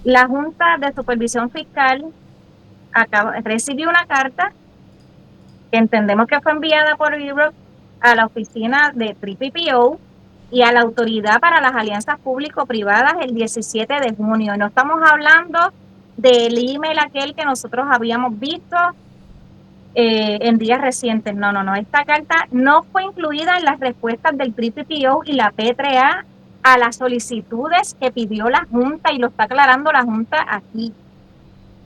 La Junta de Supervisión Fiscal recibió una carta que entendemos que fue enviada por IROC a la oficina de PPO y a la Autoridad para las Alianzas Público-Privadas el 17 de junio. No estamos hablando del email aquel que nosotros habíamos visto en días recientes. No. Esta carta no fue incluida en las respuestas del PPO y la P3A a las solicitudes que pidió la Junta, y lo está aclarando la Junta aquí.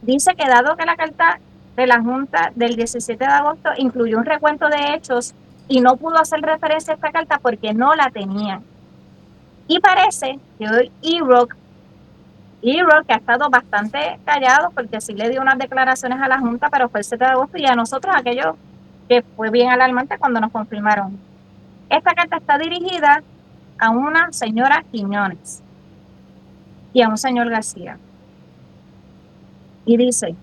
Dice que dado que la carta de la Junta del 17 de agosto incluyó un recuento de hechos y no pudo hacer referencia a esta carta porque no la tenían. Y parece que hoy IROC, que ha estado bastante callado porque sí le dio unas declaraciones a la Junta, pero fue el 7 de agosto, y a nosotros aquello que fue bien alarmante cuando nos confirmaron. Esta carta está dirigida a una señora Quiñones y a un señor García. Y dice: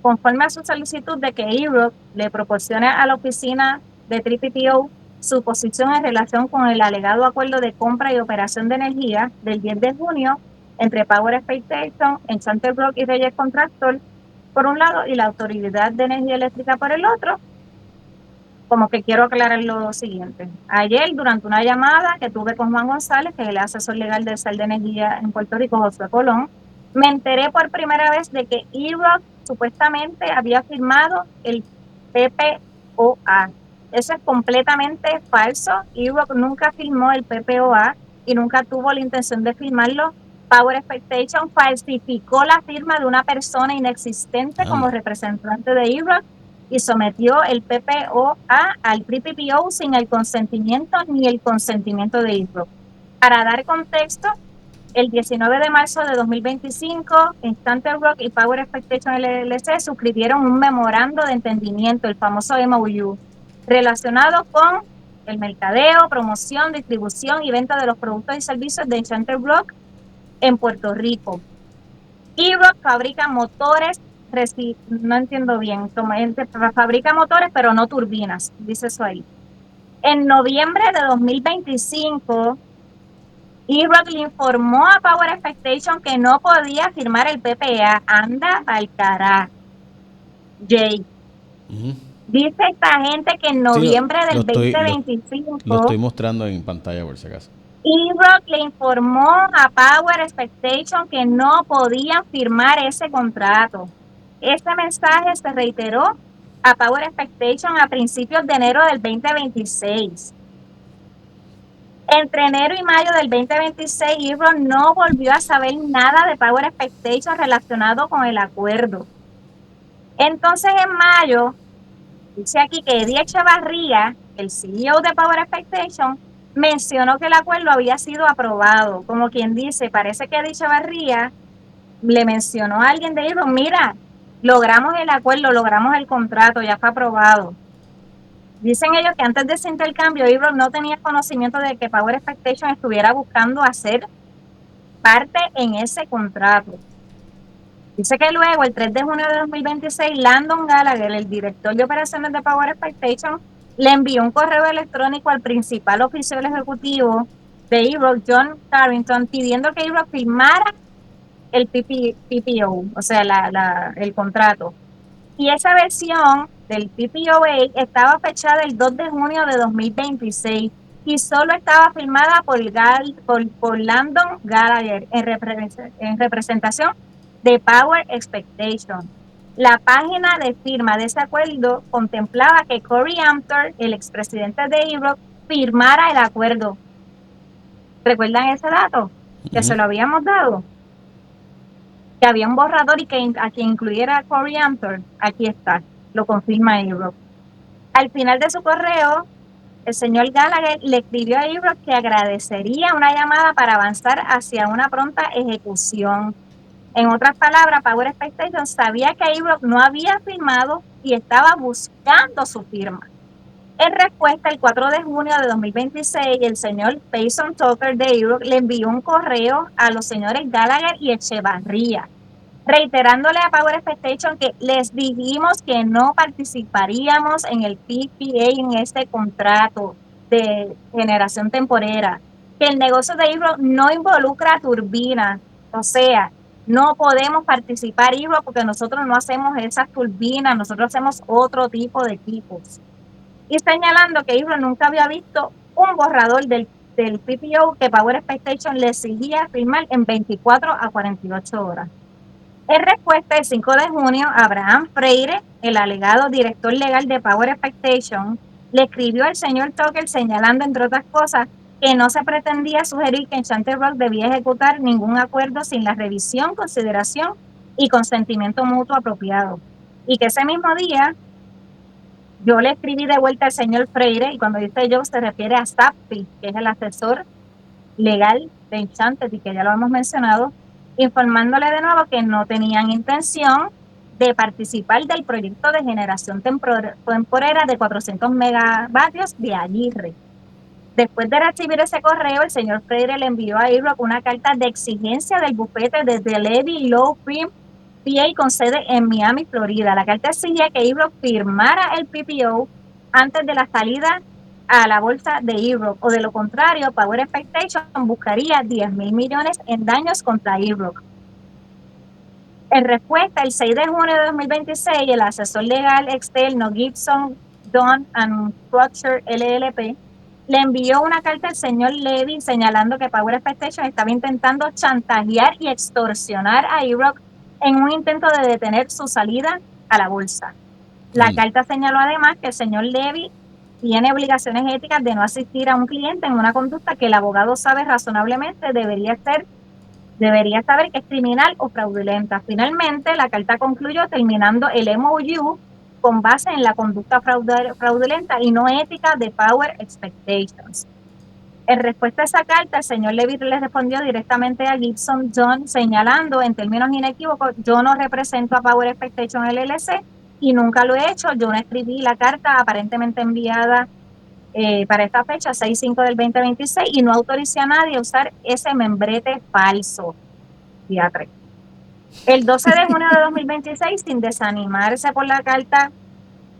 conforme a su solicitud de que IROC le proporcione a la oficina de PPO su posición en relación con el alegado acuerdo de compra y operación de energía del 10 de junio entre Power Expectation, Enchanted Rock y Reyes Contractor, por un lado, y la Autoridad de Energía Eléctrica por el otro. Como que quiero aclarar lo siguiente. Ayer, durante una llamada que tuve con Juan González, que es el asesor legal del SAL de Energía en Puerto Rico, Josué Colón, me enteré por primera vez de que IROC supuestamente había firmado el PPOA. Eso es completamente falso. IROC nunca firmó el PPOA y nunca tuvo la intención de firmarlo. Power Expectation falsificó la firma de una persona inexistente como representante de IROC y sometió el PPOA al PPO sin el consentimiento ni el consentimiento de IROC. Para dar contexto, el 19 de marzo de 2025, Enchanted Rock y Power Expectation LLC suscribieron un memorando de entendimiento, el famoso MOU, relacionado con el mercadeo, promoción, distribución y venta de los productos y servicios de Enchanted Rock en Puerto Rico. IROC fabrica motores, no entiendo bien, fabrica motores pero no turbinas, dice eso ahí. En noviembre de 2025, IROC le informó a Power Expectation que no podía firmar el PPA. Anda al carajo, Jay. Dice esta gente que en noviembre del 2025... Lo estoy mostrando en pantalla por si acaso. IROC le informó a Power Expectation que no podían firmar ese contrato. Este mensaje se reiteró a Power Expectation a principios de enero del 2026. Entre enero y mayo del 2026, IROC no volvió a saber nada de Power Expectation relacionado con el acuerdo. Entonces, en mayo, dice aquí que Eddie Echevarría, el CEO de Power Expectation, mencionó que el acuerdo había sido aprobado. Como quien dice, parece que Eddie Echevarría le mencionó a alguien de ellos: mira, logramos el acuerdo, logramos el contrato, ya fue aprobado. Dicen ellos que antes de ese intercambio, IROC no tenía conocimiento de que Power Expectation estuviera buscando hacer parte en ese contrato. Dice que luego, el 3 de junio de 2026, Landon Gallagher, el director de operaciones de Power Expectation, le envió un correo electrónico al principal oficial ejecutivo de IROC, John Carrington, pidiendo que IROC firmara el PPO, o sea, el contrato. Y esa versión del PPOA estaba fechada el 2 de junio de 2026 y solo estaba firmada por Landon Gallagher en representación de Power Expectation. La página de firma de ese acuerdo contemplaba que Corey Amter, el expresidente de IROC, firmara el acuerdo. ¿Recuerdan ese dato? Que se lo habíamos dado. Que había un borrador y que a quien incluyera a Corey Amter. Aquí está, lo confirma IROC. Al final de su correo, el señor Gallagher le escribió a IROC que agradecería una llamada para avanzar hacia una pronta ejecución. En otras palabras, Power Expectation sabía que IROC no había firmado y estaba buscando su firma. En respuesta, el 4 de junio de 2026, el señor Payson Tucker de IROC le envió un correo a los señores Gallagher y Echevarría, reiterándole a Power Expectation que les dijimos que no participaríamos en el PPA, en este contrato de generación temporera, que el negocio de IROC no involucra turbinas, o sea, no podemos participar, Ibrox, porque nosotros no hacemos esas turbinas, nosotros hacemos otro tipo de equipos. Y señalando que Ibrox nunca había visto un borrador del PPO que Power Expectation le exigía firmar en 24 a 48 horas. En respuesta, el 5 de junio, Abraham Freire, el alegado director legal de Power Expectation, le escribió al señor Tucker señalando, entre otras cosas, que no se pretendía sugerir que Enchanted Rock debía ejecutar ningún acuerdo sin la revisión, consideración y consentimiento mutuo apropiado. Y que ese mismo día yo le escribí de vuelta al señor Freire, y cuando dice yo se refiere a SAPI, que es el asesor legal de Enchanted y que ya lo hemos mencionado, informándole de nuevo que no tenían intención de participar del proyecto de generación temporera de 400 megavatios de Aguirre. Después de recibir ese correo, el señor Freire le envió a Ibrox una carta de exigencia del bufete de The Levy Law Firm PA con sede en Miami, Florida. La carta exigía que Ibrox firmara el PPO antes de la salida a la bolsa de Ibrox, o de lo contrario, Power Expectation buscaría 10,000 millones en daños contra Ibrox. En respuesta, el 6 de junio de 2026, el asesor legal externo Gibson, Dunn and Crutcher LLP le envió una carta al señor Levy señalando que Power Expectation estaba intentando chantajear y extorsionar a Ibrox en un intento de detener su salida a la bolsa. La carta señaló además que el señor Levy tiene obligaciones éticas de no asistir a un cliente en una conducta que el abogado sabe razonablemente debería saber que es criminal o fraudulenta. Finalmente, la carta concluyó terminando el MOU con base en la conducta fraudulenta y no ética de Power Expectations. En respuesta a esa carta, el señor Levy le respondió directamente a Gibson John, señalando en términos inequívocos: yo no represento a Power Expectation LLC y nunca lo he hecho. Yo no escribí la carta aparentemente enviada para esta fecha, 6/5 del 2026, y no autoricé a nadie a usar ese membrete falso. Día 3. El 12 de junio de 2026, sin desanimarse por la carta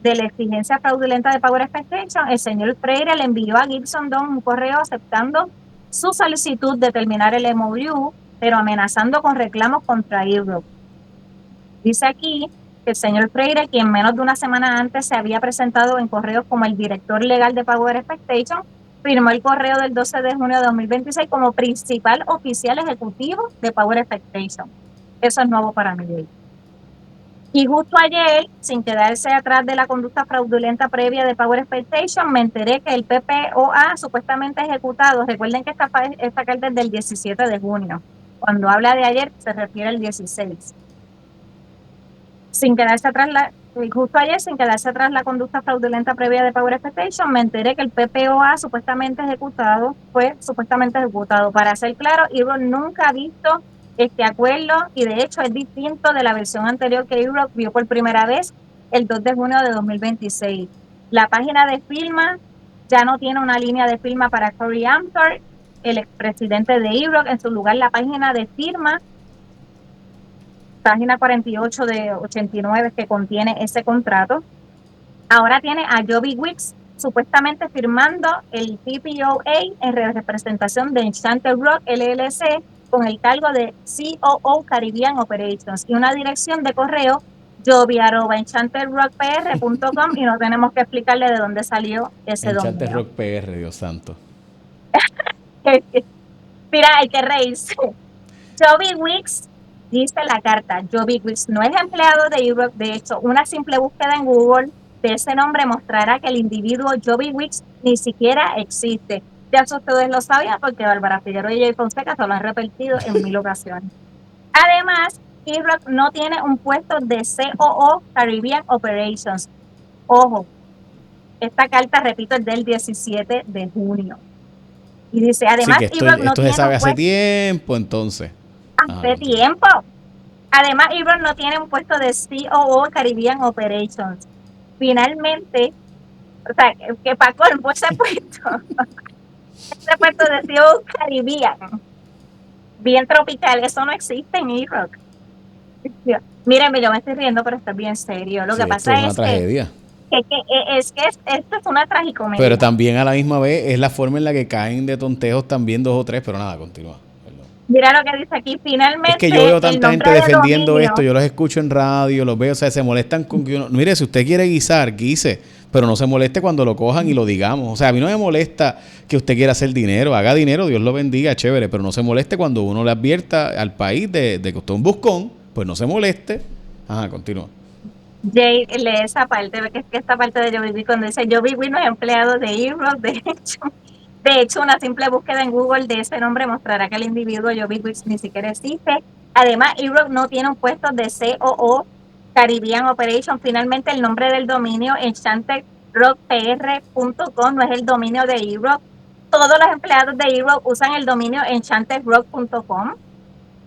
de la exigencia fraudulenta de Power Expectation, el señor Freire le envió a Gibson Dunn un correo aceptando su solicitud de terminar el MOU, pero amenazando con reclamos contra Ibrox. Dice aquí que el señor Freire, quien menos de una semana antes se había presentado en correos como el director legal de Power Expectation, firmó el correo del 12 de junio de 2026 como principal oficial ejecutivo de Power Expectation. Eso es nuevo para mí. Y justo ayer, sin quedarse atrás de la conducta fraudulenta previa de Power Expectation, me enteré que el PPOA supuestamente ejecutado, recuerden que esta carta es del 17 de junio. Cuando habla de ayer, se refiere al 16. Justo ayer, sin quedarse atrás la conducta fraudulenta previa de Power Expectation, me enteré que el PPOA fue supuestamente ejecutado. Para ser claro, Ibrox nunca ha visto este acuerdo y de hecho es distinto de la versión anterior que Ibrox vio por primera vez el 2 de junio de 2026. La página de firma ya no tiene una línea de firma para Corey Amthor, el expresidente de Ibrox. En su lugar, la página de firma, página 48 de 89, que contiene ese contrato, ahora tiene a Joby Wicks supuestamente firmando el PPOA en representación de Enchanted Rock LLC con el cargo de COO Caribbean Operations y una dirección de correo joby@enchantedrockpr.com, y no tenemos que explicarle de dónde salió ese Enchanted dominio. Rock PR, Dios santo. Mira, hay que reírse. Joby Wicks, dice la carta, Joby Wicks no es empleado de Ibrox. De hecho, una simple búsqueda en Google de ese nombre mostrará que el individuo Joby Wicks ni siquiera existe. Ya eso ustedes lo sabían porque Bárbara Figueroa y Jay Fonseca se lo han repetido en 1000 ocasiones. Además, Ibrox no tiene un puesto de COO Caribbean Operations. Ojo, esta carta, repito, es del 17 de junio. Y dice, además, sí, que Ibrox no esto se tiene sabe un hace puesto tiempo, entonces. hace tiempo. Además, Ibrox no tiene un puesto de COO Caribbean Operations. Finalmente, o sea, que para colmo ese puesto de COO Caribbean, bien tropical, eso no existe en Ibrox. Mírenme, yo me estoy riendo, pero esto es bien serio. Lo Sí, que esto pasa es una es que tragedia. esto es una tragicomedia. Pero también a la misma vez es la forma en la que caen de tontejos también 2 o 3, pero nada, continúa. Perdón. Mira lo que dice aquí, Es que yo finalmente veo el tanta nombre gente de defendiendo dominio. esto, yo los escucho en radio, los veo, o sea, se molestan con que uno... Mire, si usted quiere guisar, guise, pero no se moleste cuando lo cojan y lo digamos. O sea, a mí no me molesta que usted quiera hacer dinero, haga dinero, Dios lo bendiga, chévere, pero no se moleste cuando uno le advierta al país de que usted es un buscón, pues no se moleste. Ajá, continúa. Jay lee esa parte, ve que es que esta parte de Joby cuando dice Joby no es empleado de eRock, de hecho, una simple búsqueda en Google de ese nombre mostrará que el individuo Joby ni siquiera existe. Además, eRock no tiene un puesto de COO, Caribbean Operation. Finalmente, el nombre del dominio enchantedrockpr.com no es el dominio de eRock. Todos los empleados de eRock usan el dominio enchantedrock.com.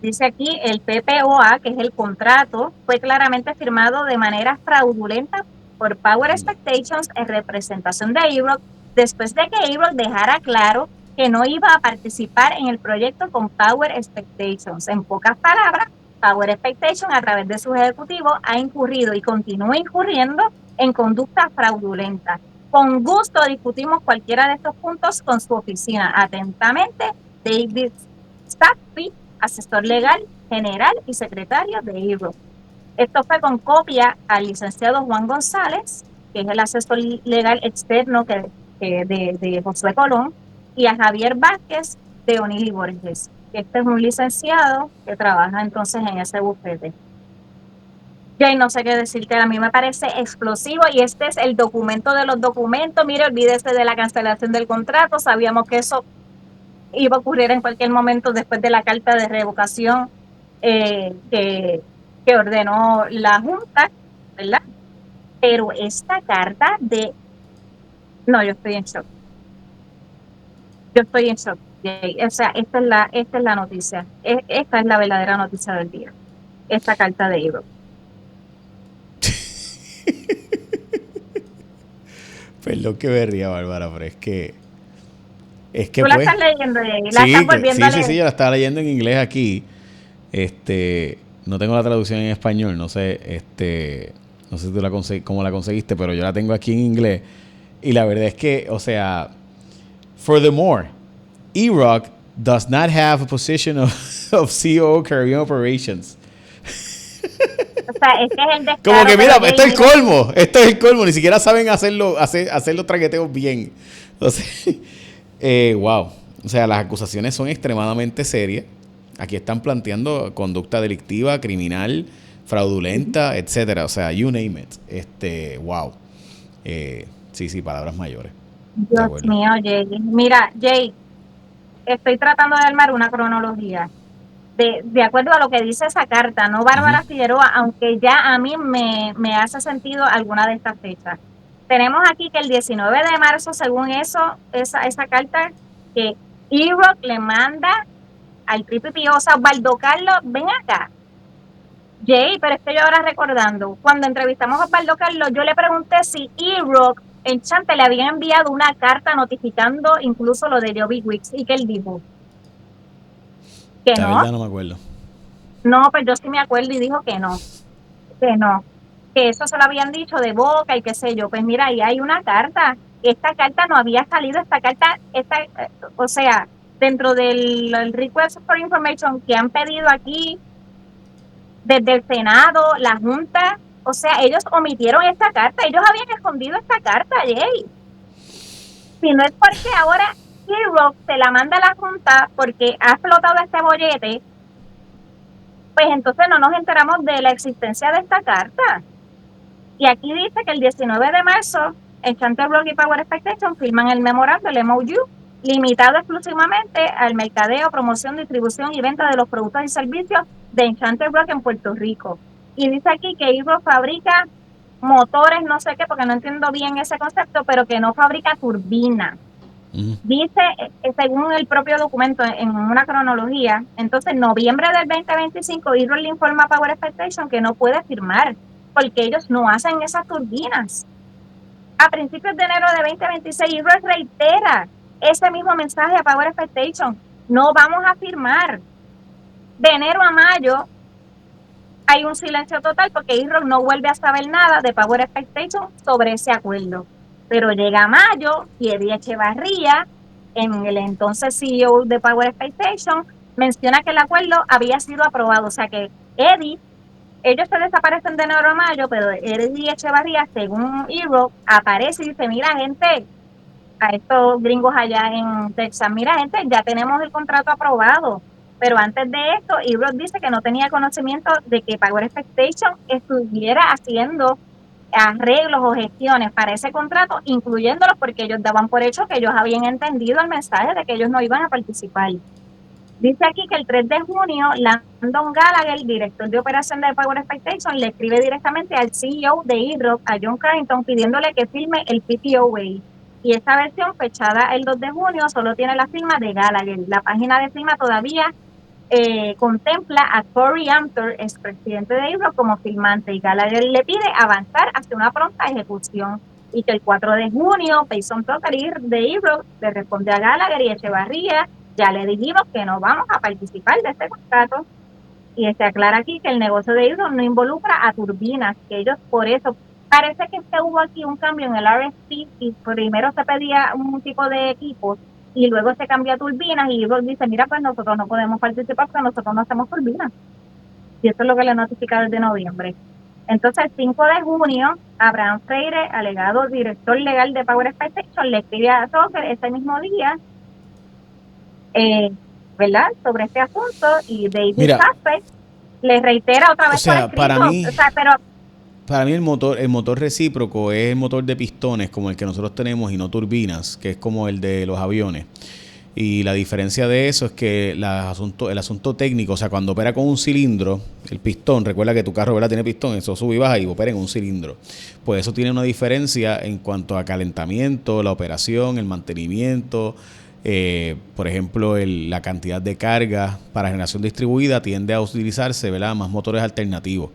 Dice aquí, el PPOA, que es el contrato, fue claramente firmado de manera fraudulenta por Power Expectations en representación de eRock, después de que eRock dejara claro que no iba a participar en el proyecto con Power Expectations. En pocas palabras, Power Expectations, a través de sus ejecutivos, ha incurrido y continúa incurriendo en conducta fraudulenta. Con gusto discutimos cualquiera de estos puntos con su oficina. Atentamente, David Sackby, asesor legal general y secretario de eRock. Esto fue con copia al licenciado Juan González, que es el asesor legal externo de Josué Colón, y a Javier Vázquez de O'Neill y Borges. Este es un licenciado que trabaja entonces en ese bufete. Yo no sé qué decirte, a mí me parece explosivo y este es el documento de los documentos. Mire, olvídese de la cancelación del contrato, sabíamos que eso iba a ocurrir en cualquier momento después de la carta de revocación que ordenó la Junta, ¿verdad? Pero esta carta de... No, yo estoy en shock. Yo estoy en shock. O sea, esta es la noticia. Esta es la verdadera noticia del día. Esta carta de Ibro. Perdón que me ría, Bárbara, pero es que Tú la pues, estás leyendo, la estás sí, volviendo a sí, sí, leer. sí, yo la estaba leyendo en inglés aquí. No tengo la traducción en español, no sé si tú cómo la conseguiste, pero yo la tengo aquí en inglés. Y la verdad es que, o sea, furthermore, eRock does not have a position of COO Caribbean Operations. O sea, este es el Como descaro, que pero mira, Jay, mira, esto es el colmo, ni siquiera saben hacer los traqueteos bien. Entonces, wow. O sea, las acusaciones son extremadamente serias. Aquí están planteando conducta delictiva, criminal, fraudulenta, etcétera. O sea, you name it. Wow. Sí, sí, palabras mayores. De Dios acuerdo. mío, Jay. Mira, Jay, estoy tratando de armar una cronología. De acuerdo a lo que dice esa carta, no Ujú. Bárbara Figueroa, aunque ya a mí me hace sentido alguna de estas fechas. Tenemos aquí que el 19 de marzo, según eso, esa carta que eRock le manda al PPP, o sea, Osvaldo Carlos, ven acá. Jay, pero es que yo ahora recordando, cuando entrevistamos a Osvaldo Carlos, yo le pregunté si eRock en Chante le había enviado una carta notificando incluso lo de Joby Wicks y que él dijo que La no. verdad no me acuerdo. No, pues yo sí me acuerdo y dijo que no, que eso se lo habían dicho de boca y qué sé yo. Pues mira, ahí hay una carta. Esta carta no había salido, o sea, dentro del el request for information que han pedido aquí desde el Senado, la Junta, o sea, ellos omitieron esta carta, ellos habían escondido esta carta, Jay. Si no es porque ahora Hero se la manda a la Junta porque ha explotado este bollete, pues entonces no nos enteramos de la existencia de esta carta. Y aquí dice que el 19 de marzo, Enchanted Rock y Power Expectation firman el memorando, el MOU, limitado exclusivamente al mercadeo, promoción, distribución y venta de los productos y servicios de Enchanted Rock en Puerto Rico. Y dice aquí que Hydro fabrica motores, no sé qué, porque no entiendo bien ese concepto, pero que no fabrica turbinas. Ujú. Dice, según el propio documento, en una cronología, entonces en noviembre del 2025, Hydro le informa a Power Expectation que no puede firmar, porque ellos no hacen esas turbinas. A principios de enero de 2026, Hydro reitera ese mismo mensaje a Power Expectation, no vamos a firmar. De enero a mayo hay un silencio total porque Hydro no vuelve a saber nada de Power Expectation sobre ese acuerdo. Pero llega mayo y Eddie Echevarría, en el entonces CEO de Power Expectation, menciona que el acuerdo había sido aprobado, o sea que Eddie, ellos se desaparecen de enero a mayo, pero Eddie Echevarría, según Ebro, aparece y dice, mira gente, a estos gringos allá en Texas, mira gente, ya tenemos el contrato aprobado, pero antes de esto, Ebro dice que no tenía conocimiento de que Power Expectation estuviera haciendo arreglos o gestiones para ese contrato, incluyéndolos porque ellos daban por hecho que ellos habían entendido el mensaje de que ellos no iban a participar. Dice aquí que el 3 de junio, Landon Gallagher, director de operación de Power Expectation, le escribe directamente al CEO de E-Rock, a John Carrington, pidiéndole que firme el PPOA. Y esta versión, fechada el 2 de junio, solo tiene la firma de Gallagher. La página de firma todavía contempla a Corey Amter, expresidente de E-Rock, como firmante, y Gallagher le pide avanzar hacia una pronta ejecución. Y que el 4 de junio, Payson Tucker de E-Rock le responde a Gallagher y Echevarría, ya le dijimos que no vamos a participar de este contrato. Y se aclara aquí que el negocio de E-Rock no involucra a turbinas, que ellos por eso, parece que hubo aquí un cambio en el RFP y primero se pedía un tipo de equipos y luego se cambió a turbinas y E-Rock dice, mira, pues nosotros no podemos participar porque nosotros no hacemos turbinas. Y eso es lo que le notificaron de noviembre. Entonces, el 5 de junio, Abraham Freire, alegado director legal de Power Expectation, le escribe a Tucker ese mismo día, ¿verdad?, sobre este asunto, y David Casper le reitera otra vez por escrito. Para mí el motor recíproco es el motor de pistones como el que nosotros tenemos y no turbinas, que es como el de los aviones. Y la diferencia de eso es que el asunto técnico, o sea, cuando opera con un cilindro, el pistón, recuerda que tu carro, ¿verdad?, tiene pistón, eso sube y baja y opera en un cilindro. Pues eso tiene una diferencia en cuanto a calentamiento, la operación, el mantenimiento. Por ejemplo, la cantidad de carga para generación distribuida tiende a utilizarse, ¿verdad?, más motores alternativos.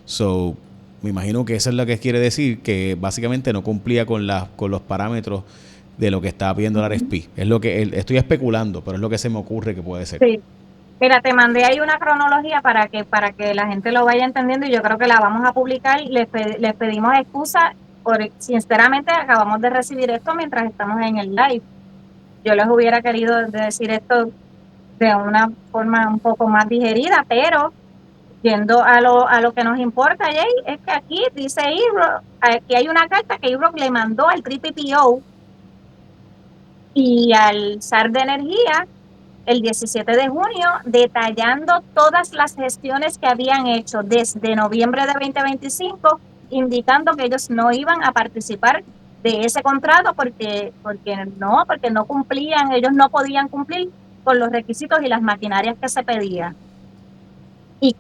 So, me imagino que eso es lo que quiere decir, que básicamente no cumplía con los parámetros de lo que estaba pidiendo la RSP. Es lo que estoy especulando, pero es lo que se me ocurre que puede ser. Sí. Mira, te mandé ahí una cronología para que la gente lo vaya entendiendo y yo creo que la vamos a publicar. Les pedimos excusa, sinceramente acabamos de recibir esto mientras estamos en el live. Yo les hubiera querido decir esto de una forma un poco más digerida, pero yendo a lo que nos importa, Jay, es que aquí dice E-Rock, aquí hay una carta que E-Rock le mandó al PPO y al SAR de Energía el 17 de junio, detallando todas las gestiones que habían hecho desde noviembre de 2025, indicando que ellos no iban a participar de ese contrato porque no cumplían, ellos no podían cumplir con los requisitos y las maquinarias que se pedían. Y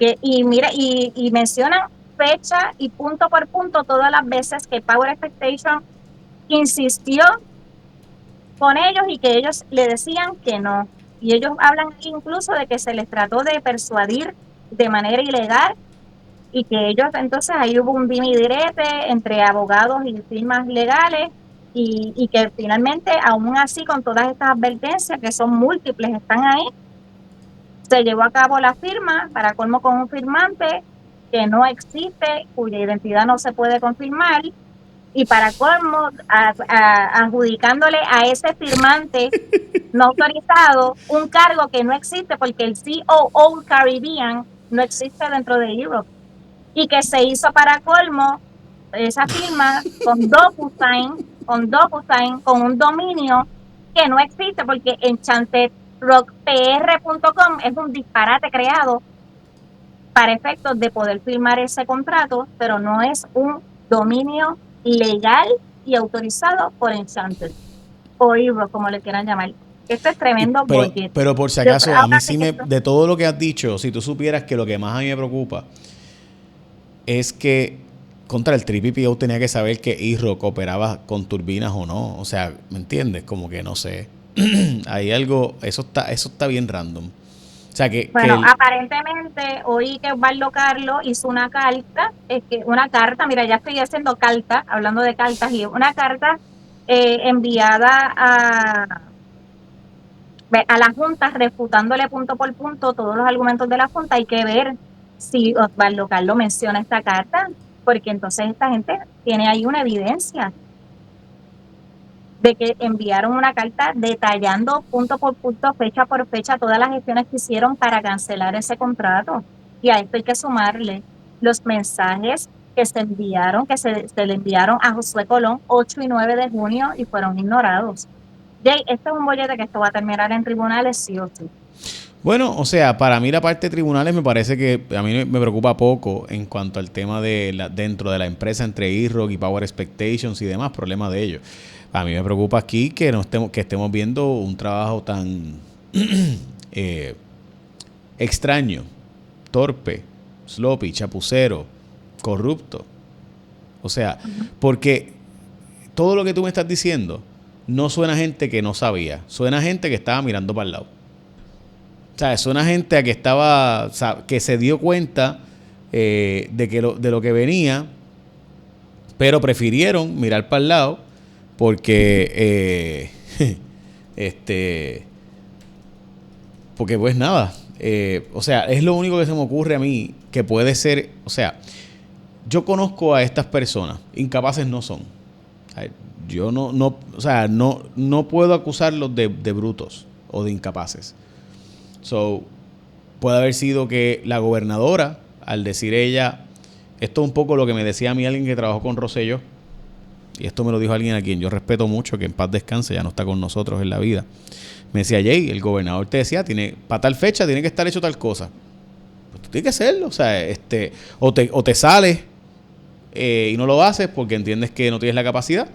mencionan fecha y punto por punto todas las veces que Power Expectation insistió con ellos y que ellos le decían que no. Y ellos hablan incluso de que se les trató de persuadir de manera ilegal y que ellos, entonces ahí hubo un dime y direte entre abogados y firmas legales y que finalmente, aún así, con todas estas advertencias, que son múltiples, están ahí, se llevó a cabo la firma, para colmo con un firmante que no existe, cuya identidad no se puede confirmar, y para colmo, adjudicándole a ese firmante no autorizado un cargo que no existe porque el COO Caribbean no existe dentro de Europe, y que se hizo para colmo esa firma con DocuSign, con un dominio que no existe porque enchantedrockpr.com es un disparate creado para efectos de poder firmar ese contrato, pero no es un dominio legal y autorizado por Enchanted o Ebro, como le quieran llamar. Esto es tremendo bullshit. Pero por si acaso, a mí sí de todo lo que has dicho, si tú supieras que lo que más a mí me preocupa es que contra el TPPO tenía que saber que E-Rock operaba con turbinas o no. O sea, ¿me entiendes? Como que no sé. Hay algo, eso está bien random. O sea, aparentemente oí que Osvaldo Carlos hizo una carta, mira, ya estoy haciendo carta, hablando de cartas, y una carta enviada a la Junta, refutándole punto por punto todos los argumentos de la Junta. Hay que ver si Osvaldo Carlos menciona esta carta, porque entonces esta gente tiene ahí una evidencia de que enviaron una carta detallando punto por punto, fecha por fecha, todas las gestiones que hicieron para cancelar ese contrato. Y a esto hay que sumarle los mensajes que se enviaron, se le enviaron a Josué Colón 8 y 9 de junio y fueron ignorados. Jay, este es un bollete que esto va a terminar en tribunales sí o sí. Bueno, o sea, para mí la parte de tribunales me parece que a mí me preocupa poco en cuanto al tema de dentro de la empresa entre E-Rock y Power Expectations y demás, problemas de ellos. A mí me preocupa aquí que estemos viendo un trabajo tan eh, extraño, torpe, sloppy, chapucero, corrupto. O sea, porque todo lo que tú me estás diciendo no suena a gente que no sabía, suena a gente que estaba mirando para el lado. O sea, suena a gente a que estaba, o sea, que se dio cuenta de lo que venía, pero prefirieron mirar para el lado porque, porque pues nada, o sea, es lo único que se me ocurre a mí que puede ser, o sea, yo conozco a estas personas, incapaces no son. O sea, yo o sea, no puedo acusarlos de brutos o de incapaces. So, puede haber sido que la gobernadora, al decir ella, esto es un poco lo que me decía a mí alguien que trabajó con Rosselló, y esto me lo dijo alguien a quien yo respeto mucho, que en paz descanse, ya no está con nosotros en la vida. Me decía, Jay, el gobernador te decía, para tal fecha tiene que estar hecho tal cosa. Pues tú tienes que hacerlo, o sea, o te sales y no lo haces porque entiendes que no tienes la capacidad.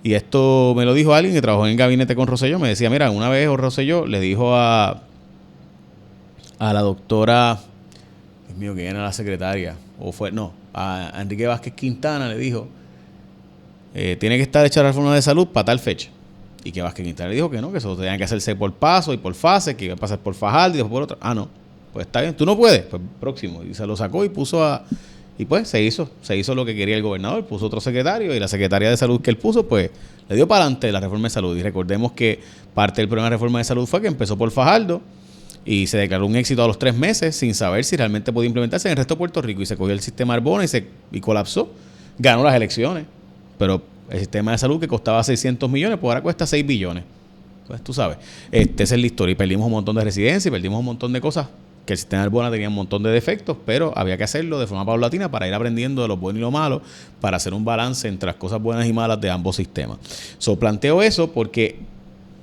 Y esto me lo dijo alguien que trabajó en el gabinete con Rosselló. Me decía, mira, una vez Rosselló le dijo a la doctora, Dios mío, que era la secretaria, a Enrique Vázquez Quintana le dijo, tiene que estar hecha la reforma de salud para tal fecha. Y que Vázquez Quintana le dijo que no, que eso tenía que hacerse por paso y por fase, que iba a pasar por Fajardo y después por otro. Ah, no, pues está bien, tú no puedes, pues próximo. Y se lo sacó y y pues se hizo lo que quería el gobernador, puso otro secretario y la secretaria de salud que él puso, pues le dio para adelante la reforma de salud. Y recordemos que parte del problema de la reforma de salud fue que empezó por Fajardo y se declaró un éxito a los 3 meses sin saber si realmente podía implementarse en el resto de Puerto Rico y se cogió el sistema Arbona y colapsó. Ganó las elecciones, pero el sistema de salud que costaba 600 millones, pues ahora cuesta 6 billones. Pues tú sabes, esa es la historia y perdimos un montón de residencias y perdimos un montón de cosas que el sistema Arbona tenía un montón de defectos, pero había que hacerlo de forma paulatina para ir aprendiendo de lo bueno y lo malo, para hacer un balance entre las cosas buenas y malas de ambos sistemas. Planteo eso porque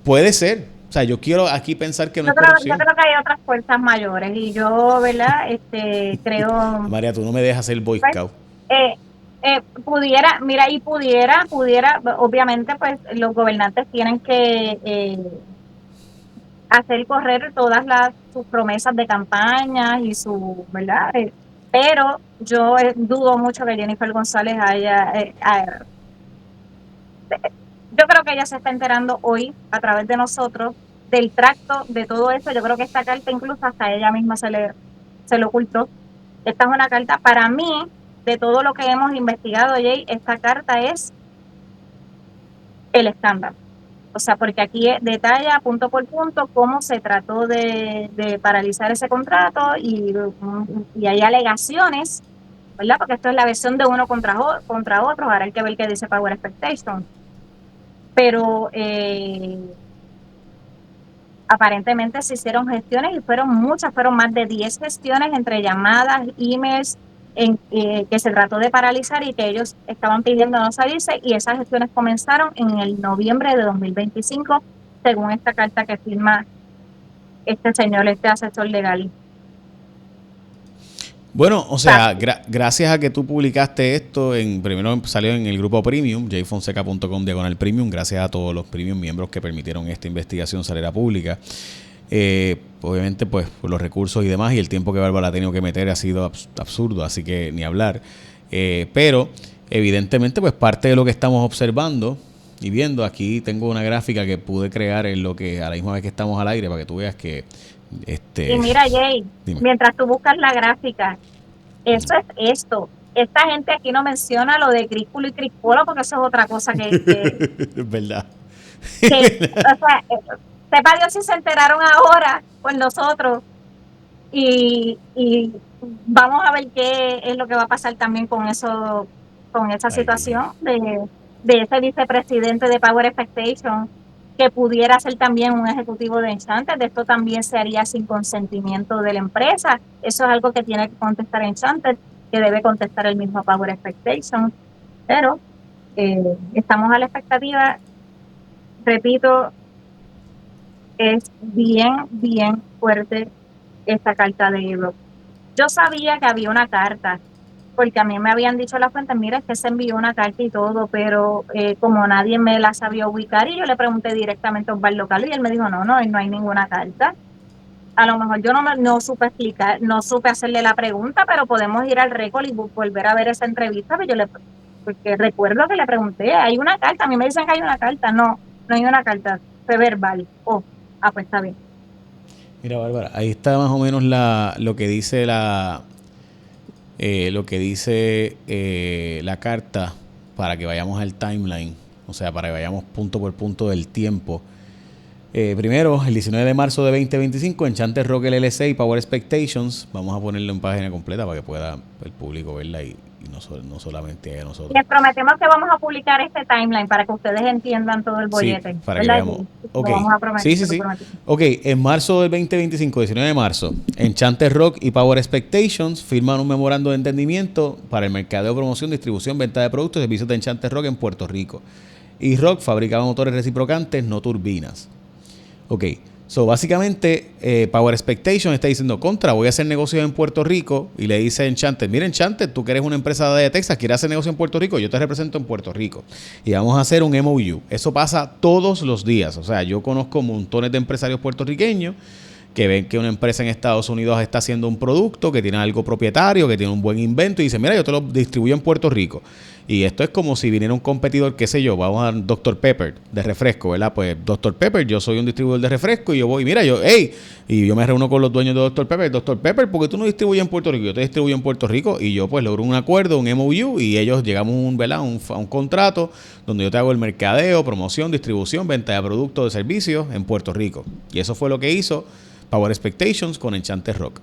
puede ser. O sea, yo quiero aquí pensar que no es Yo corrupción. creo que hay otras fuerzas mayores y yo, ¿verdad? Creo, María, tú no me dejas ser Boy pues, Scout. eh, pudiera, mira, y pudiera, obviamente, pues los gobernantes tienen que hacer correr todas sus promesas de campaña y ¿verdad? Pero yo dudo mucho que Jennifer González yo creo que ella se está enterando hoy a través de nosotros del tracto de todo eso. Yo creo que esta carta incluso hasta ella misma se le ocultó. Esta es una carta, para mí, de todo lo que hemos investigado, Jay, esta carta es el escándalo. O sea, porque aquí detalla punto por punto cómo se trató de paralizar ese contrato y hay alegaciones, ¿verdad? Porque esto es la versión de uno contra otro, ahora hay que ver qué dice Power Expectation. Pero aparentemente se hicieron gestiones y fueron muchas, fueron más de 10 gestiones entre llamadas, emails, que se trató de paralizar y que ellos estaban pidiendo no salirse y esas gestiones comenzaron en el noviembre de 2025, según esta carta que firma este señor, este asesor legal. Bueno, o sea, gracias a que tú publicaste esto, primero salió en el grupo Premium, jfonseca.com/premium, gracias a todos los premium miembros que permitieron esta investigación saliera pública. Obviamente, pues, por los recursos y demás, y el tiempo que Bárbara ha tenido que meter ha sido absurdo, así que ni hablar. Pero, evidentemente, pues, parte de lo que estamos observando y viendo, aquí tengo una gráfica que pude crear en lo que a la misma vez que estamos al aire, para que tú veas que Y mira, Jay, dime. mientras tú buscas la gráfica, eso es esto. Esta gente aquí no menciona lo de Críspulo y Crispolo porque eso es otra cosa Es verdad. o sea, sepa Dios si se enteraron ahora con nosotros y vamos a ver qué es lo que va a pasar también con eso, con esa Ay, Virgen. situación de ese vicepresidente de Power Expectation, que pudiera ser también un ejecutivo de Enchanted. De esto también se haría sin consentimiento de la empresa. Eso es algo que tiene que contestar Enchanted, que debe contestar el mismo Power Expectation. Pero estamos a la expectativa. Repito, es bien, bien fuerte esta carta de Ebro. Yo sabía que había una carta, porque a mí me habían dicho las fuentes, mira, es que se envió una carta y todo, pero como nadie me la sabía ubicar, y yo le pregunté directamente a Osvaldo Carlos y él me dijo, no hay ninguna carta. A lo mejor yo no supe explicar, no supe hacerle la pregunta, pero podemos ir al récord y volver a ver esa entrevista, porque recuerdo que le pregunté, ¿hay una carta? A mí me dicen que hay una carta. No hay una carta, fue verbal. Pues está bien. Mira, Bárbara, ahí está más o menos lo que dice la la carta, para que vayamos al timeline, o sea, para que vayamos punto por punto del tiempo. Primero, el 19 de marzo de 2025, Enchanted Rock LLC y Power Expectations. Vamos a ponerlo en página completa para que pueda el público verla y no solamente a nosotros. Les prometemos que vamos a publicar este timeline para que ustedes entiendan todo el bollete. Sí, para que veamos. Okay. Lo vamos a prometer. Sí. Ok, en marzo del 2025, 19 de marzo, Enchanted Rock y Power Expectations firman un memorando de entendimiento para el mercadeo, promoción, distribución, venta de productos y servicios de Enchanted Rock en Puerto Rico. Y Rock fabricaba motores reciprocantes, no turbinas. Ok, so básicamente Power Expectation está diciendo, voy a hacer negocios en Puerto Rico, y le dice a Enchanted, mira Enchanted, tú que eres una empresa de Texas, quieres hacer negocio en Puerto Rico, yo te represento en Puerto Rico y vamos a hacer un MOU. Eso pasa todos los días. O sea, yo conozco montones de empresarios puertorriqueños que ven que una empresa en Estados Unidos está haciendo un producto, que tiene algo propietario, que tiene un buen invento, y dice, mira, yo te lo distribuyo en Puerto Rico. Y esto es como si viniera un competidor, qué sé yo, vamos a Dr. Pepper de refresco, ¿verdad? Pues Dr. Pepper, yo soy un distribuidor de refresco y yo voy, mira, y yo me reúno con los dueños de Dr. Pepper. Dr. Pepper, ¿por qué tú no distribuyes en Puerto Rico? Yo te distribuyo en Puerto Rico, y yo pues logro un acuerdo, un MOU, y ellos llegamos a un contrato donde yo te hago el mercadeo, promoción, distribución, venta de productos, de servicios en Puerto Rico. Y eso fue lo que hizo Power Expectations con Enchanted Rock.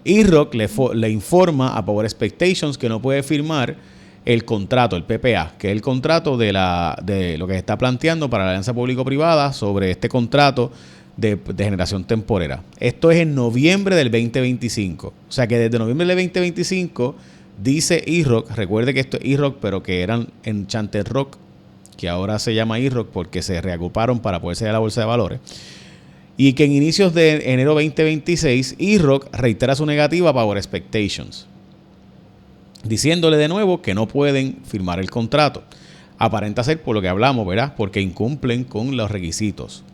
Y Rock le informa a Power Expectations que no puede firmar el contrato, el PPA, que es el contrato de lo que se está planteando para la alianza público-privada sobre este contrato de generación temporera. Esto es en noviembre del 2025. O sea que desde noviembre del 2025 dice E-Rock, recuerde que esto es E-Rock, pero que eran Enchanted Rock, que ahora se llama E-Rock porque se reagruparon para poder ser a la bolsa de valores. Y que en inicios de enero 2026, E-Rock reitera su negativa a Power Expectations, diciéndole de nuevo que no pueden firmar el contrato. Aparenta ser por lo que hablamos, ¿verdad? Porque incumplen con los requisitos.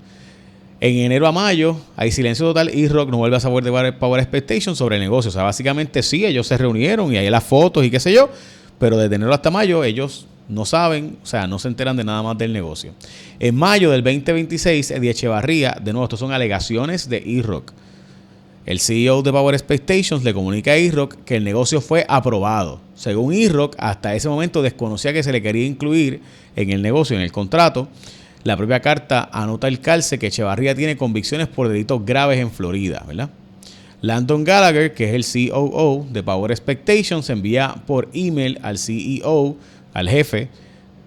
En enero a mayo hay silencio total. E-Rock no vuelve a saber de Power Expectations sobre el negocio. O sea, básicamente sí, ellos se reunieron y hay las fotos y qué sé yo, pero desde enero hasta mayo ellos no saben, o sea, no se enteran de nada más del negocio. En mayo del 2026, Eddie Echevarría, de nuevo, estos son alegaciones de E-Rock. El CEO de Power Expectations le comunica a E-Rock que el negocio fue aprobado. Según E-Rock, hasta ese momento desconocía que se le quería incluir en el negocio, en el contrato. La propia carta anota el calce que Echevarría tiene convicciones por delitos graves en Florida, ¿verdad? Landon Gallagher, que es el COO de Power Expectations, envía por email al CEO, al jefe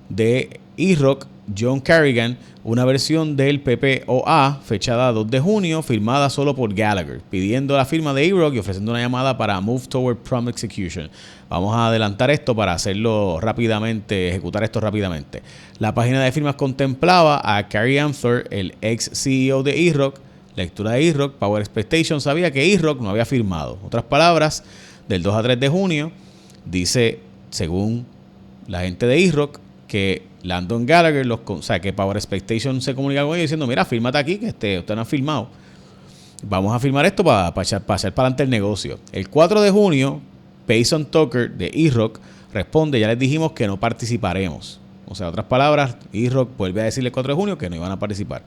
de E-Rock, John Carrigan, una versión del PPOA fechada 2 de junio, firmada solo por Gallagher, pidiendo la firma de E-Rock y ofreciendo una llamada para Move Toward Prompt Execution. Vamos a adelantar esto para hacerlo rápidamente, ejecutar esto rápidamente. La página de firmas contemplaba a Carrie Amthor, el ex CEO de E-Rock. Lectura de E-Rock, Power Expectations sabía que E-Rock no había firmado. Otras palabras, del 2 a 3 de junio, dice, según la gente de E-Rock, que Landon Gallagher, que Power Expectations se comunica con ellos diciendo, mira, fírmate aquí, que ustedes no han firmado. Vamos a firmar esto para echar para adelante el negocio. El 4 de junio, Payson Tucker de E-Rock responde, ya les dijimos que no participaremos. O sea, otras palabras, E-Rock vuelve a decirle el 4 de junio que no iban a participar.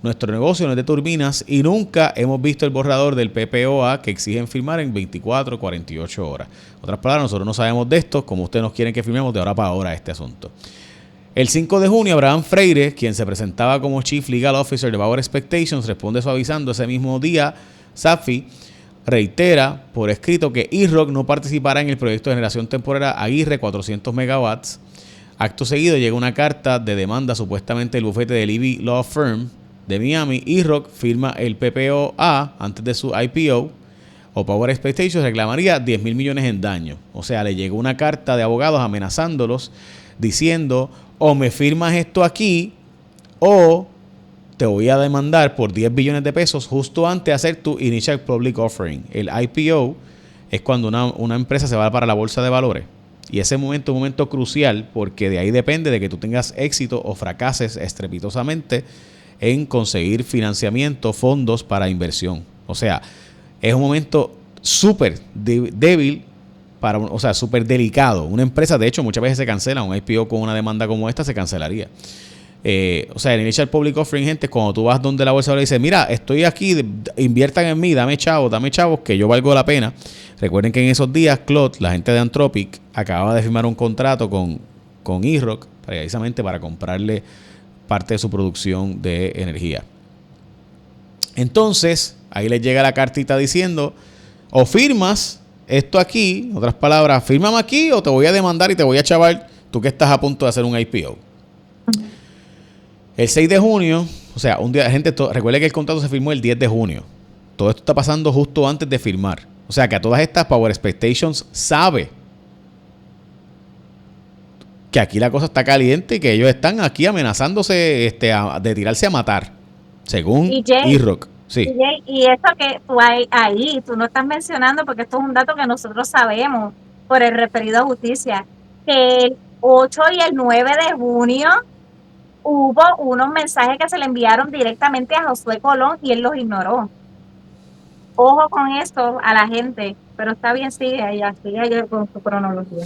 Nuestro negocio no es de turbinas y nunca hemos visto el borrador del PPOA que exigen firmar en 24 o 48 horas. Otras palabras, nosotros no sabemos de esto, como ustedes nos quieren que firmemos de ahora para ahora este asunto. El 5 de junio, Abraham Freire, quien se presentaba como Chief Legal Officer de Power Expectations, responde suavizando. Ese mismo día, Safi reitera por escrito que E-Rock no participará en el proyecto de generación temporera Aguirre 400 megawatts. Acto seguido llega una carta de demanda supuestamente del bufete de Levy Law Firm de Miami. E-Rock firma el PPOA antes de su IPO. O Power Expectations reclamaría 10 mil millones en daño. O sea, le llegó una carta de abogados amenazándolos, diciendo, o me firmas esto aquí, o te voy a demandar por 10 billones de pesos justo antes de hacer tu Initial Public Offering. El IPO es cuando una empresa se va para la bolsa de valores. Y ese momento es un momento crucial porque de ahí depende de que tú tengas éxito o fracases estrepitosamente en conseguir financiamiento, fondos para inversión. O sea, es un momento súper débil, o sea, súper delicado. Una empresa, de hecho, muchas veces se cancela. Un IPO con una demanda como esta se cancelaría. O sea, el Initial Public Offering, gente, cuando tú vas donde la bolsa le dice, mira, estoy aquí, inviertan en mí, dame chavos, que yo valgo la pena. Recuerden que en esos días, Claude, la gente de Anthropic, acababa de firmar un contrato con E-Rock, precisamente para comprarle parte de su producción de energía. Entonces, ahí les llega la cartita diciendo, o firmas esto aquí, en otras palabras, fírmame aquí o te voy a demandar y te voy a chavar tú que estás a punto de hacer un IPO. El 6 de junio, o sea, un día, gente, recuerde que el contrato se firmó el 10 de junio. Todo esto está pasando justo antes de firmar. O sea, que a todas estas Power Expectations sabe que aquí la cosa está caliente y que ellos están aquí amenazándose de tirarse a matar, según E-Rock. Sí. Y eso que tú ahí, tú no estás mencionando, porque esto es un dato que nosotros sabemos por el referido a justicia, que el 8 y el 9 de junio hubo unos mensajes que se le enviaron directamente a Josué Colón y él los ignoró. Ojo con esto a la gente, pero está bien, sigue allá con su cronología.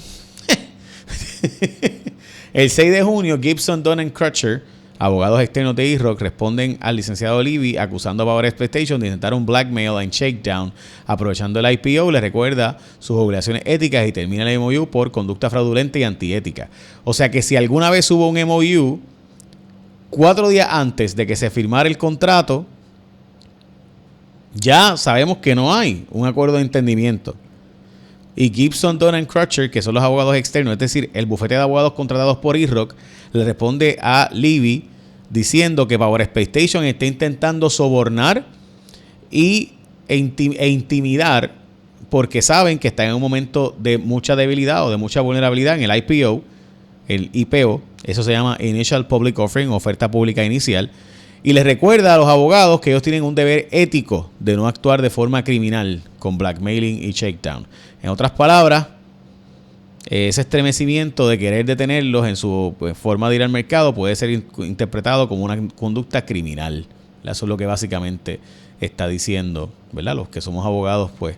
El 6 de junio, Gibson, Dunn & Crutcher, abogados externos de E-Rock, responden al licenciado Levy acusando a Power Expectations de intentar un blackmail and shakedown aprovechando el IPO. Le recuerda sus obligaciones éticas y termina el MOU por conducta fraudulenta y antiética. O sea que si alguna vez hubo un MOU, 4 días antes de que se firmara el contrato, ya sabemos que no hay un acuerdo de entendimiento. Y Gibson, Dunn & Crutcher, que son los abogados externos, es decir, el bufete de abogados contratados por E-Rock, le responde a Levy diciendo que Power Expectations está intentando sobornar e intimidar porque saben que están en un momento de mucha debilidad o de mucha vulnerabilidad en el IPO, el IPO, eso se llama Initial Public Offering, oferta pública inicial, y les recuerda a los abogados que ellos tienen un deber ético de no actuar de forma criminal con blackmailing y shakedown. En otras palabras, ese estremecimiento de querer detenerlos en su forma de ir al mercado puede ser interpretado como una conducta criminal. Eso es lo que básicamente está diciendo, ¿verdad? Los que somos abogados, pues,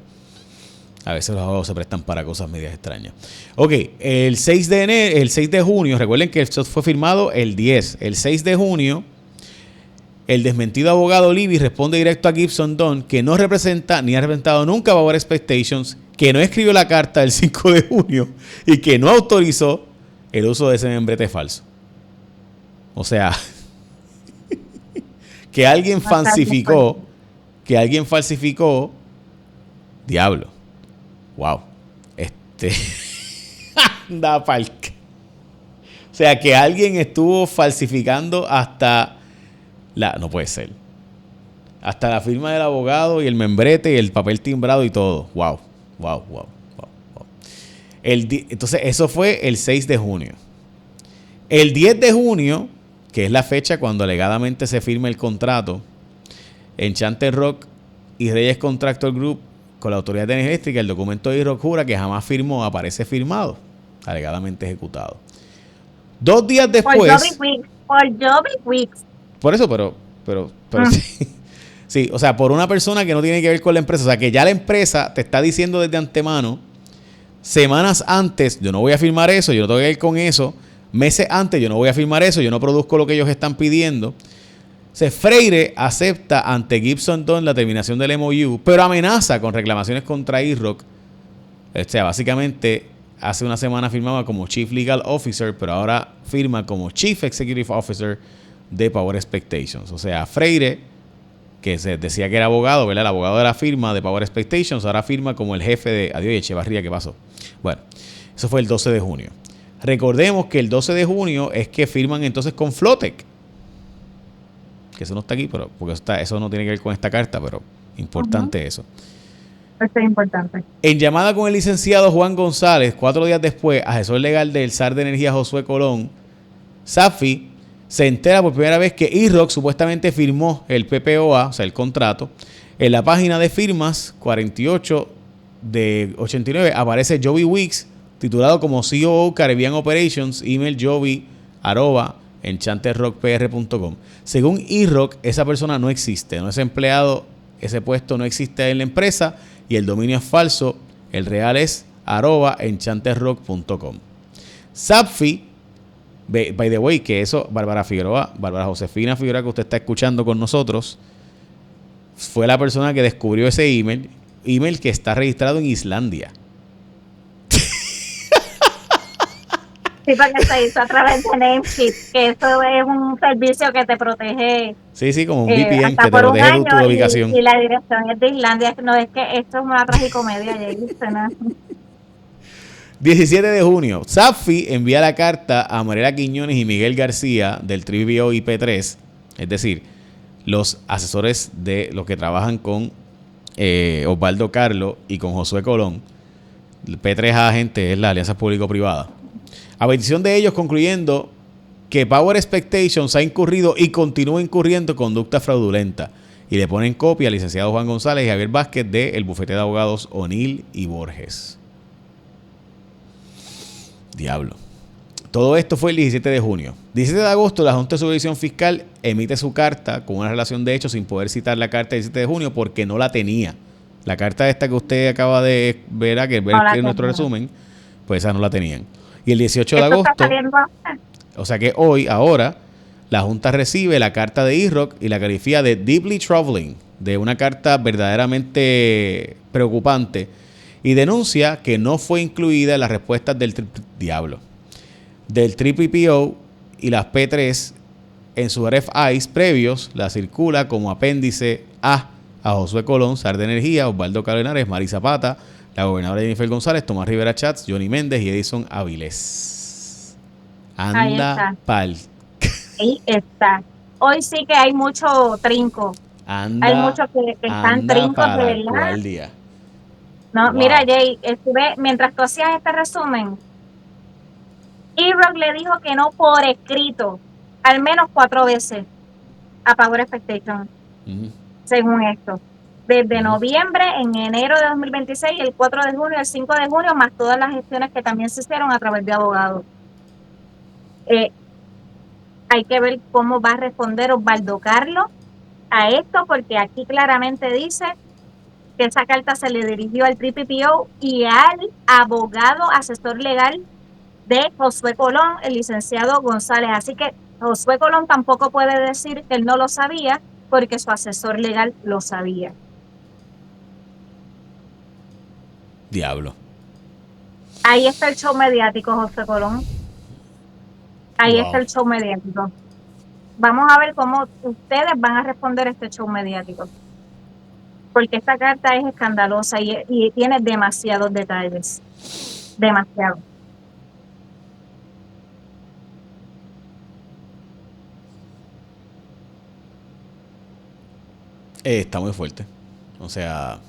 a veces los abogados se prestan para cosas medias extrañas. Ok, el 6 de junio, recuerden que esto fue firmado el 10. El 6 de junio, el desmentido abogado Levy responde directo a Gibson Dunn, que no representa ni ha representado nunca a Power Expectations, que no escribió la carta del 5 de junio y que no autorizó el uso de ese membrete falso. O sea, que alguien falsificó, diablo. Wow. Anda pa'l. O sea, que alguien estuvo falsificando hasta no puede ser. Hasta la firma del abogado y el membrete y el papel timbrado y todo. Wow. Entonces, eso fue el 6 de junio. El 10 de junio, que es la fecha cuando alegadamente se firma el contrato, Enchanted Rock y Reyes Contractor Group con la Autoridad de Energía Eléctrica, el documento de E-Rock jura que jamás firmó, aparece firmado, alegadamente ejecutado. 2 días después... Por Joby Weeks. Por eso, pero sí. Sí, o sea, por una persona que no tiene que ver con la empresa. O sea, que ya la empresa te está diciendo desde antemano, semanas antes, yo no voy a firmar eso, yo no tengo que ver con eso. Meses antes, yo no voy a firmar eso, yo no produzco lo que ellos están pidiendo. Freire acepta ante Gibson Dunn la terminación del MOU, pero amenaza con reclamaciones contra E-Rock. O sea, básicamente, hace una semana firmaba como Chief Legal Officer, pero ahora firma como Chief Executive Officer de Power Expectations. O sea, Freire, que se decía que era abogado, ¿verdad? El abogado de la firma de Power Expectations, ahora firma como el jefe de... Adiós, Echevarría, ¿qué pasó? Bueno, eso fue el 12 de junio. Recordemos que el 12 de junio es que firman entonces con Flotec. Que eso no está aquí, pero porque eso no tiene que ver con esta carta, pero importante eso. Esto es importante. En llamada con el licenciado Juan González, 4 días después, asesor legal del SAR de Energía Josué Colón, Safi se entera por primera vez que IROC supuestamente firmó el PPOA, o sea, el contrato. En la página de firmas 48 de 89 aparece Joby Weeks, titulado como COO Caribbean Operations, email joby@enchanterrockpr.com. Según IROC, esa persona no existe, no es empleado, ese puesto no existe en la empresa y el dominio es falso. El real es @enchanterrock.com. Safi, by the way, que eso, Bárbara Josefina Figueroa, que usted está escuchando con nosotros, fue la persona que descubrió ese email que está registrado en Islandia. Sí, porque se hizo a través de Namesheet, que eso es un servicio que te protege Sí, como un VPN hasta que te por un protege tu año ubicación. y la dirección es de Islandia. No es que esto es una tragicomedia, ¿no? 17 de junio, Safi envía la carta a Mariela Quiñones y Miguel García del TRIPPO IP3, es decir, los asesores de los que trabajan con Osvaldo Carlo y con Josué Colón. El P3A agente es la alianza público-privada. A petición de ellos, concluyendo que Power Expectations ha incurrido y continúa incurriendo en conducta fraudulenta. Y le ponen copia al licenciado Juan González y Javier Vázquez del bufete de abogados O'Neill y Borges. Diablo. Todo esto fue el 17 de junio. 17 de agosto, la Junta de Supervisión Fiscal emite su carta con una relación de hechos sin poder citar la carta del 17 de junio porque no la tenía. La carta esta que usted acaba de ver, que es nuestro resumen, pues esa no la tenían. Y el 18 de Esto está agosto, saliendo o sea que ahora, la Junta recibe la carta de IROC y la califica de deeply troubling, de una carta verdaderamente preocupante, y denuncia que no fue incluida en las respuestas del TRIPPO y las P3 en sus RFIs previos. La circula como apéndice A Josué Colón, SAR de Energía, Osvaldo Calenares, Mari Zapata, la gobernadora Jennifer González, Tomás Rivera Chats, Johnny Méndez y Edison Avilés. Anda pal. Ahí está. Hoy sí que hay mucho trinco. Hay muchos que están Anda trincos de para verdad. cuál día. No, mira, Wow. Jay, mientras tú hacías este resumen, E-Rock le dijo que no por escrito, al menos 4 veces a Power Expectation, según esto. Desde noviembre, en enero de 2026, el 4 de junio, el 5 de junio, más todas las gestiones que también se hicieron a través de abogados. Hay que ver cómo va a responder Osvaldo Carlos a esto, porque aquí claramente dice que esa carta se le dirigió al TRIPPO y al abogado asesor legal de Josué Colón, el licenciado González. Así que Josué Colón tampoco puede decir que él no lo sabía, porque su asesor legal lo sabía. Diablo. Ahí está el show mediático, Josué Colón. Ahí está Wow. el show mediático. Vamos a ver cómo ustedes van a responder a este show mediático, porque esta carta es escandalosa y tiene demasiados detalles. Demasiado. Está muy fuerte. O sea,